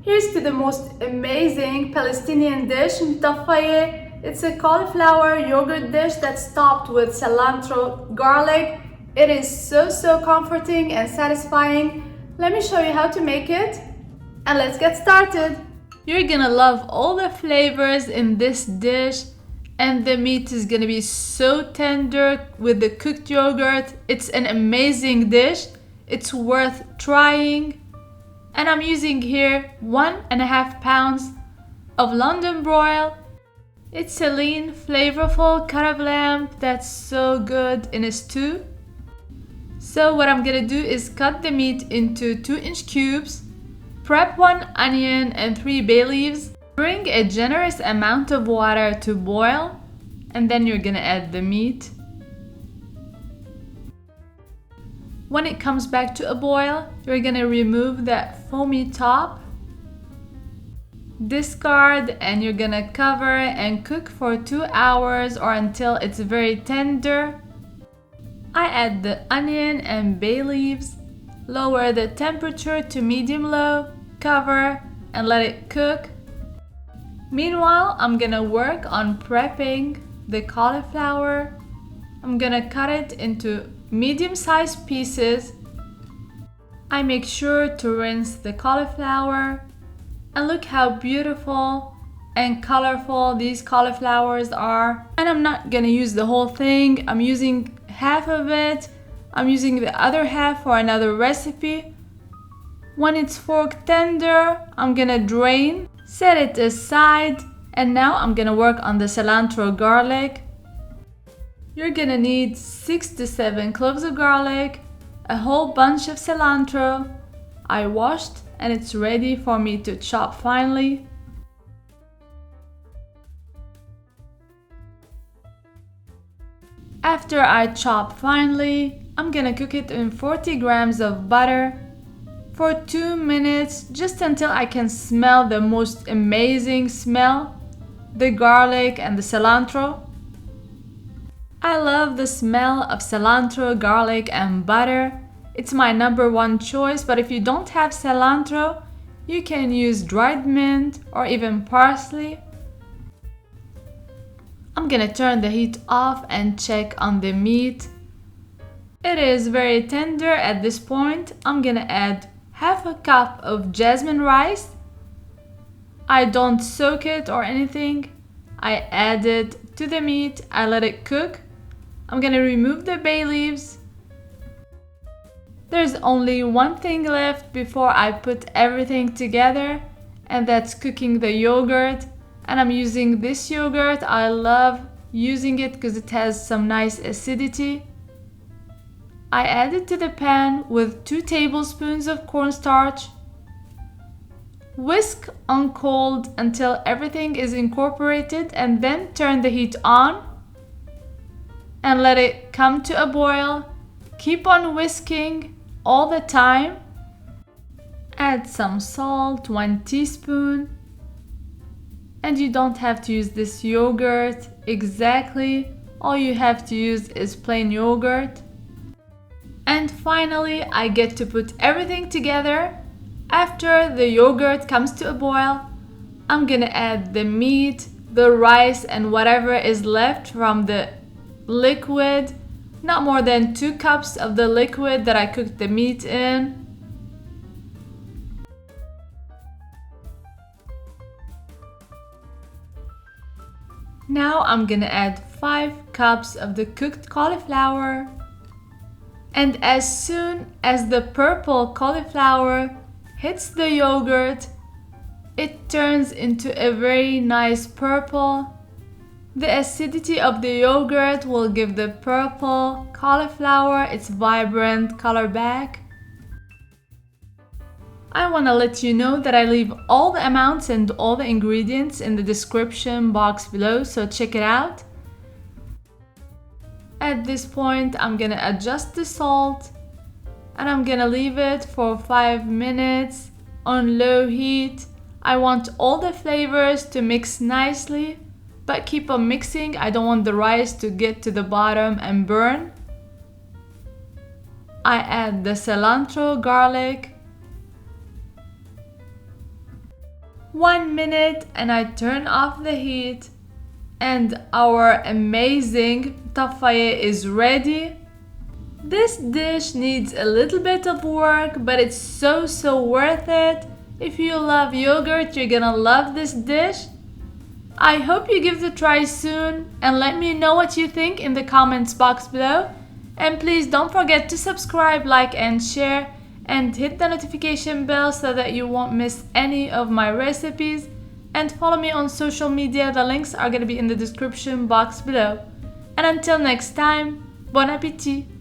Here's to the most amazing Palestinian dish, مطفيه. It's a cauliflower yogurt dish that's topped with cilantro, garlic. It is so comforting and satisfying. Let me show you how to make it, and let's get started. You're gonna love all the flavors in this dish, and the meat is gonna be so tender with the cooked yogurt. It's an amazing dish. It's worth trying. And I'm using here 1.5 pounds of London broil. It's a lean, flavorful cut of lamb that's so good in a stew. So what I'm gonna do is cut the meat into 2-inch cubes, prep 1 onion and 3 bay leaves, bring a generous amount of water to boil, and then you're gonna add the meat. When it comes back to a boil, you're gonna remove that foamy top, discard, and you're gonna cover and cook for 2 hours or until it's very tender. I add the onion and bay leaves, lower the temperature to medium-low, cover, and let it cook. Meanwhile, I'm gonna work on prepping the cauliflower. I'm gonna cut it into medium-sized pieces. I make sure to rinse the cauliflower, and look how beautiful and colorful these cauliflowers are. And I'm not gonna use the whole thing, I'm using half of it. I'm using the other half for another recipe. When it's fork tender, I'm gonna drain, set it aside, and now I'm gonna work on the cilantro garlic. You're gonna need 6 to 7 cloves of garlic, a whole bunch of cilantro. I washed and it's ready for me to chop finely. After I chop finely, I'm gonna cook it in 40 grams of butter for 2 minutes, just until I can smell the most amazing smell, the garlic and the cilantro. I love the smell of cilantro, garlic, and butter. It's my #1 choice, but if you don't have cilantro, you can use dried mint or even parsley. I'm gonna turn the heat off and check on the meat. It is very tender at this point. I'm gonna add half a cup of jasmine rice. I don't soak it or anything. I add it to the meat. I let it cook. I'm gonna remove the bay leaves. There's only one thing left before I put everything together, and that's cooking the yogurt. And I'm using this yogurt. I love using it because it has some nice acidity. I add it to the pan with 2 tablespoons of cornstarch. Whisk on cold until everything is incorporated, and then turn the heat on and let it come to a boil. Keep on whisking all the time. Add some salt, 1 teaspoon. And you don't have to use this yogurt exactly. All you have to use is plain yogurt. And finally, I get to put everything together. After the yogurt comes to a boil, I'm gonna add the meat, the rice, and whatever is left from the liquid. Not more than 2 cups of the liquid that I cooked the meat in. Now I'm gonna add 5 cups of the cooked cauliflower. And as soon as the purple cauliflower hits the yogurt, it turns into a very nice purple. The acidity of the yogurt will give the purple cauliflower its vibrant color back. I want to let you know that I leave all the amounts and all the ingredients in the description box below, so check it out. At this point, I'm gonna adjust the salt, and I'm gonna leave it for 5 minutes on low heat. I want all the flavors to mix nicely, but keep on mixing. I don't want the rice to get to the bottom and burn. I add the cilantro, garlic, 1 minute and I turn off the heat. And our amazing مطفيه is ready. This dish needs a little bit of work, but it's so worth it. If you love yogurt, you're gonna love this dish. I hope you give it a try soon and let me know what you think in the comments box below. And please don't forget to subscribe, like and share, and hit the notification bell so that you won't miss any of my recipes. And follow me on social media, the links are gonna be in the description box below. And until next time, bon appétit!